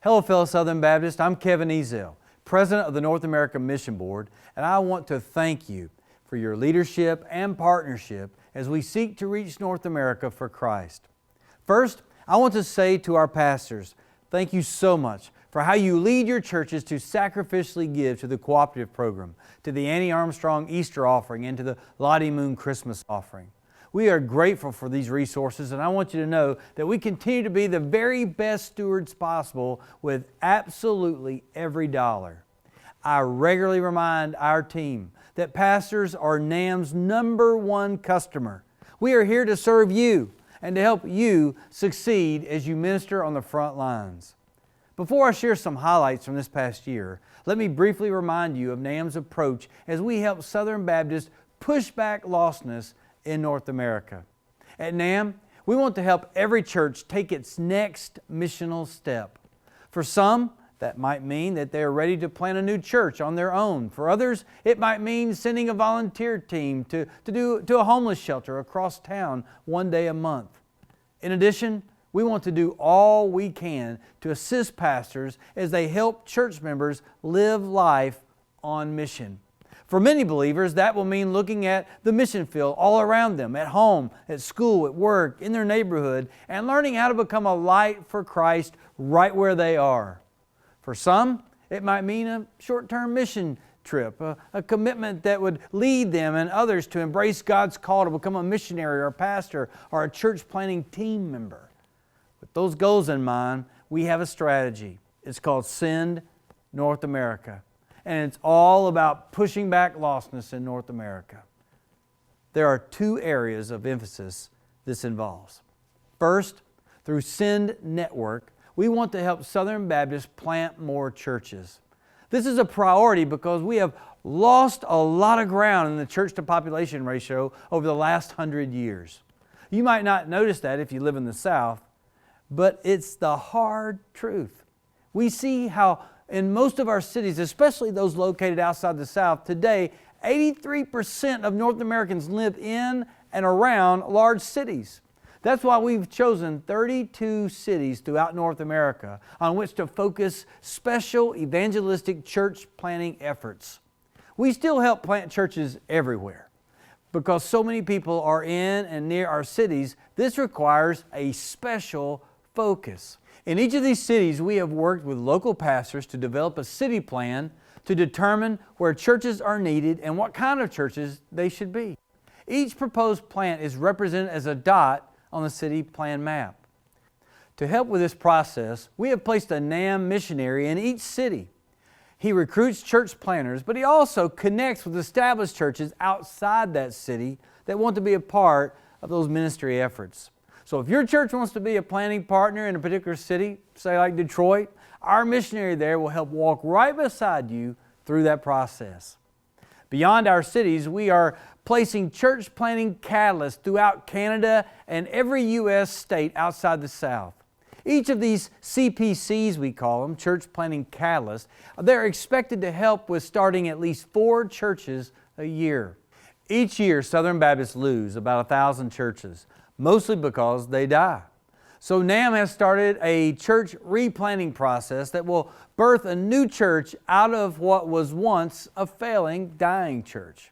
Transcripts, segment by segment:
Hello, fellow Southern Baptists. I'm Kevin Ezell, President of the North America Mission Board, and I want to thank you for your leadership and partnership as we seek to reach North America for Christ. First, I want to say to our pastors, thank you so much for how you lead your churches to sacrificially give to the cooperative program, to the Annie Armstrong Easter offering, and to the Lottie Moon Christmas offering. We are grateful for these resources, and I want you to know that we continue to be the very best stewards possible with absolutely every dollar. I regularly remind our team that pastors are NAMB's #1 customer. We are here to serve you and to help you succeed as you minister on the front lines. Before I share some highlights from this past year, let me briefly remind you of NAMB's approach as we help Southern Baptists push back lostness in North America. At NAMB, we want to help every church take its next missional step. For some, that might mean that they are ready to plant a new church on their own. For others, it might mean sending a volunteer team to a homeless shelter across town one day a month. In addition, we want to do all we can to assist pastors as they help church members live life on mission. For many believers, that will mean looking at the mission field all around them, at home, at school, at work, in their neighborhood, and learning how to become a light for Christ right where they are. For some, it might mean a short-term mission trip, a commitment that would lead them and others to embrace God's call to become a missionary or a pastor or a church planting team member. With those goals in mind, we have a strategy. It's called Send North America. And it's all about pushing back lostness in North America. There are 2 areas of emphasis this involves. First, through Send Network, we want to help Southern Baptists plant more churches. This is a priority because we have lost a lot of ground in the church-to-population ratio over the last 100 years. You might not notice that if you live in the South, but it's the hard truth. We see how in most of our cities, especially those located outside the South, today, 83% of North Americans live in and around large cities. That's why we've chosen 32 cities throughout North America on which to focus special evangelistic church planting efforts. We still help plant churches everywhere. Because so many people are in and near our cities, this requires a special focus. In each of these cities, we have worked with local pastors to develop a city plan to determine where churches are needed and what kind of churches they should be. Each proposed plant is represented as a dot on the city plan map. To help with this process, we have placed a NAMB missionary in each city. He recruits church planters, but he also connects with established churches outside that city that want to be a part of those ministry efforts. So if your church wants to be a planting partner in a particular city, say like Detroit, our missionary there will help walk right beside you through that process. Beyond our cities, we are placing church planting catalysts throughout Canada and every U.S. state outside the South. Each of these CPCs, we call them, church planting catalysts, they're expected to help with starting at least 4 churches a year. Each year, Southern Baptists lose about 1,000 churches, mostly because they die. So NAMB has started a church replanting process that will birth a new church out of what was once a failing, dying church.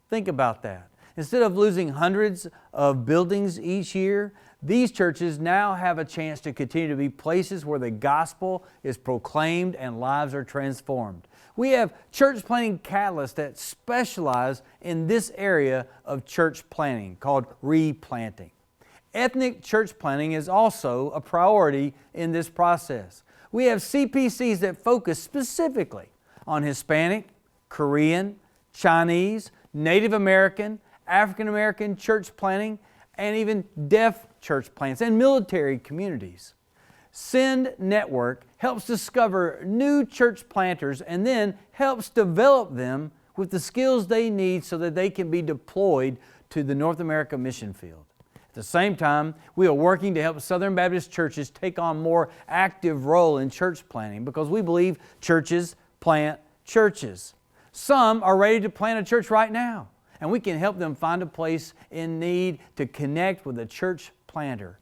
Think about that. Instead of losing hundreds of buildings each year, these churches now have a chance to continue to be places where the gospel is proclaimed and lives are transformed. We have church planting catalysts that specialize in this area of church planting called replanting. Ethnic church planting is also a priority in this process. We have CPCs that focus specifically on Hispanic, Korean, Chinese, Native American, African American church planting, and even deaf church plants and military communities. Send Network helps discover new church planters and then helps develop them with the skills they need so that they can be deployed to the North America mission field. At the same time, we are working to help Southern Baptist churches take on a more active role in church planting because we believe churches plant churches. Some are ready to plant a church right now, and we can help them find a place in need to connect with a church planter.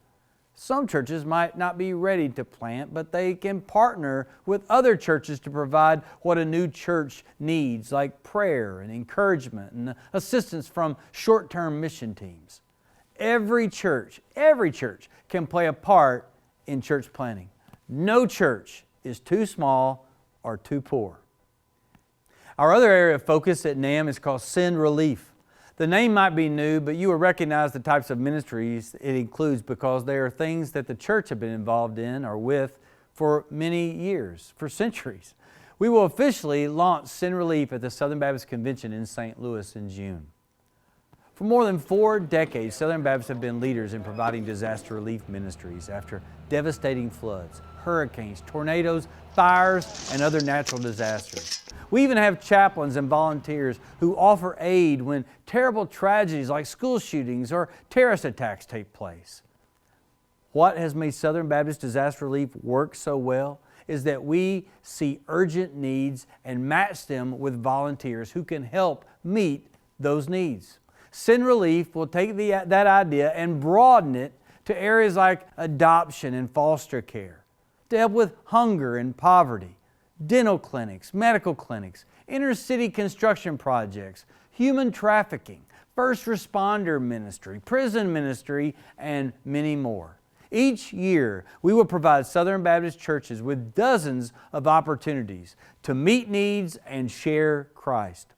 Some churches might not be ready to plant, but they can partner with other churches to provide what a new church needs, like prayer and encouragement and assistance from short-term mission teams. Every church can play a part in church planting. No church is too small or too poor. Our other area of focus at NAMB is called Sin Relief. The name might be new, but you will recognize the types of ministries it includes because they are things that the church have been involved in or with for many years, for centuries. We will officially launch Sin Relief at the Southern Baptist Convention in St. Louis in June. For more than 4 decades, Southern Baptists have been leaders in providing disaster relief ministries after devastating floods, hurricanes, tornadoes, fires, and other natural disasters. We even have chaplains and volunteers who offer aid when terrible tragedies like school shootings or terrorist attacks take place. What has made Southern Baptist Disaster Relief work so well is that we see urgent needs and match them with volunteers who can help meet those needs. Sin Relief will take that idea and broaden it to areas like adoption and foster care, to help with hunger and poverty, dental clinics, medical clinics, inner-city construction projects, human trafficking, first responder ministry, prison ministry, and many more. Each year, we will provide Southern Baptist churches with dozens of opportunities to meet needs and share Christ.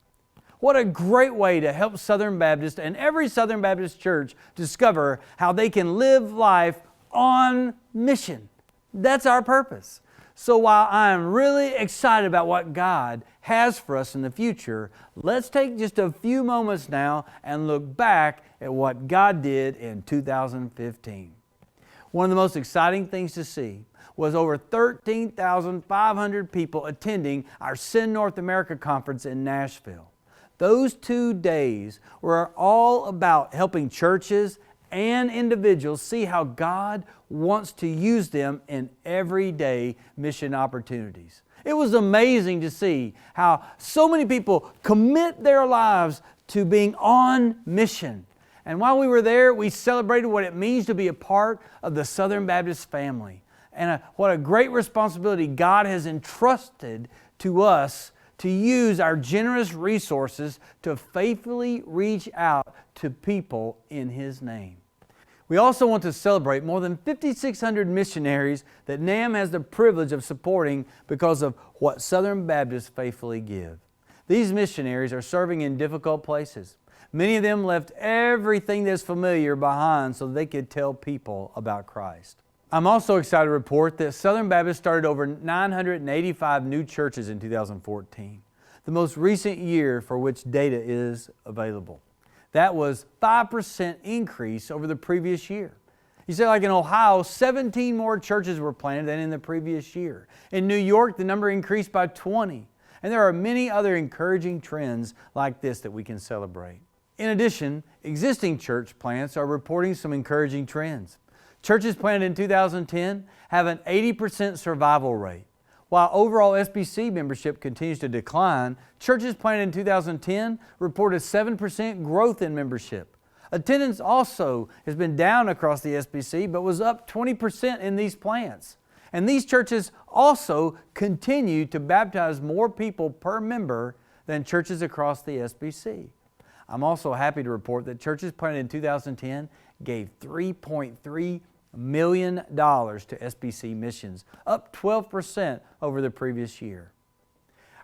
What a great way to help Southern Baptist and every Southern Baptist church discover how they can live life on mission. That's our purpose. So while I am really excited about what God has for us in the future, let's take just a few moments now and look back at what God did in 2015. One of the most exciting things to see was over 13,500 people attending our Sin North America conference in Nashville. Those 2 days were all about helping churches and individuals see how God wants to use them in everyday mission opportunities. It was amazing to see how so many people commit their lives to being on mission. And while we were there, we celebrated what it means to be a part of the Southern Baptist family. And what a great responsibility God has entrusted to us to use our generous resources to faithfully reach out to people in His name. We also want to celebrate more than 5,600 missionaries that NAMB has the privilege of supporting because of what Southern Baptists faithfully give. These missionaries are serving in difficult places. Many of them left everything that's familiar behind so they could tell people about Christ. I'm also excited to report that Southern Baptist started over 985 new churches in 2014, the most recent year for which data is available. That was 5% increase over the previous year. You say, like in Ohio, 17 more churches were planted than in the previous year. In New York, the number increased by 20. And there are many other encouraging trends like this that we can celebrate. In addition, existing church plants are reporting some encouraging trends. Churches planted in 2010 have an 80% survival rate. While overall SBC membership continues to decline, churches planted in 2010 reported 7% growth in membership. Attendance also has been down across the SBC, but was up 20% in these plants. And these churches also continue to baptize more people per member than churches across the SBC. I'm also happy to report that churches planted in 2010 gave $3.3 million to SBC missions, up 12% over the previous year.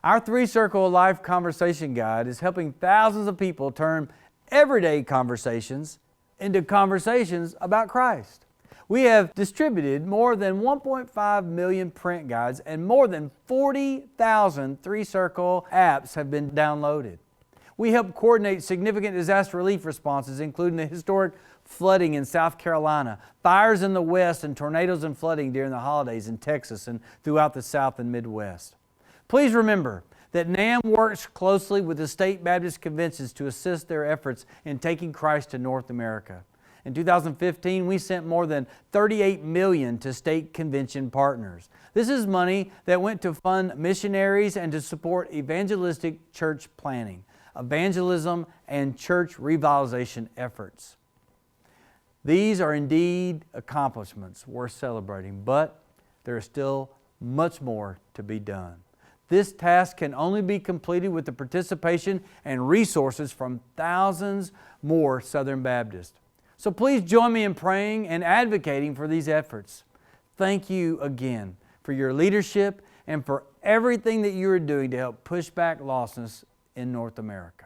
Our 3-Circle of Life Conversation Guide is helping thousands of people turn everyday conversations into conversations about Christ. We have distributed more than 1.5 million print guides and more than 40,000 3-Circle apps have been downloaded. We help coordinate significant disaster relief responses, including the historic flooding in South Carolina, fires in the West, and tornadoes and flooding during the holidays in Texas and throughout the South and Midwest. Please remember that NAMB works closely with the state Baptist conventions to assist their efforts in taking Christ to North America. In 2015, we sent more than $38 million to state convention partners. This is money that went to fund missionaries and to support evangelistic church planning, evangelism, and church revitalization efforts. These are indeed accomplishments worth celebrating, but there is still much more to be done. This task can only be completed with the participation and resources from thousands more Southern Baptists. So please join me in praying and advocating for these efforts. Thank you again for your leadership and for everything that you are doing to help push back lostness in North America.